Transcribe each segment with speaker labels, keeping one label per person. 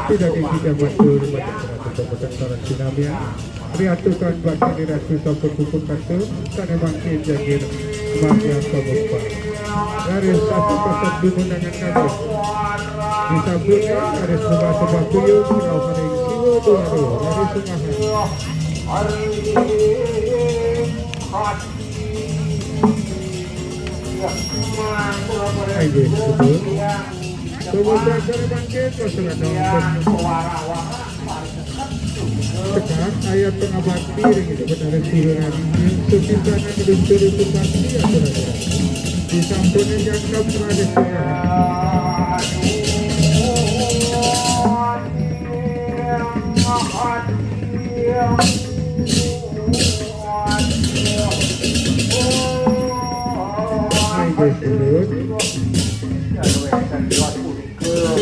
Speaker 1: Tidak kita betul betul sinamia. Riatukan bagi rasu sokong kupun katu, karena bangkit jagir bahagia kebuka. Dari satu pasal dimundangan kami. Disambutnya dari semua sebab beliau menau pada siwa baru dari sungai. Ayo betul. Kemudian dari bangkit pasangan sekarang ayat pengabdi gitu benar siluran sepisahnya gedung-gedung itu pasti ada di sampingnya yang kamu ada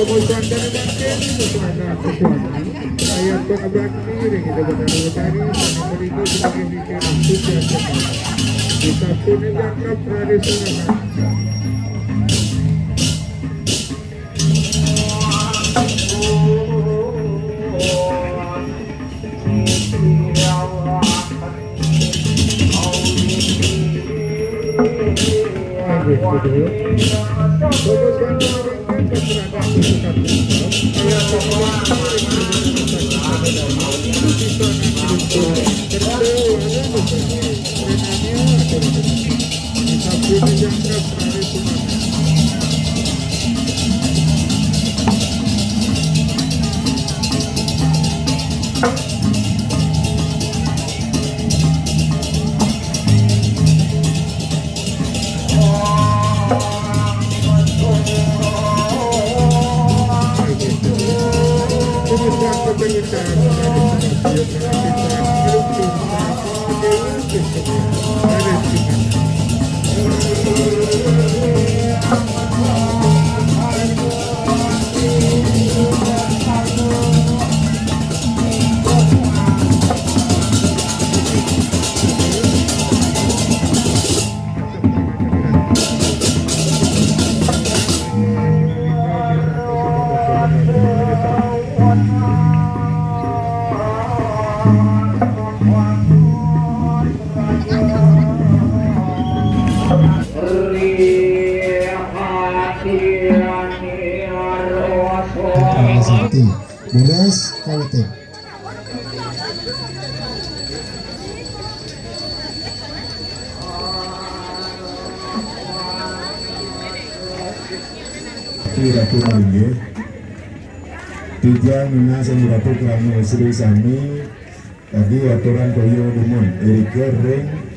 Speaker 1: kemudian dari makin kepada kekuatan ayat pengabdi ring itu benar utari dan berikut sebagai pikir sudah cepat kita punya jangkap tradisional.
Speaker 2: Bulas Kabupaten. Aturan ini tiga menas yang dilakukan oleh Sri Sami tadi aturan koyo dumon Erika Ring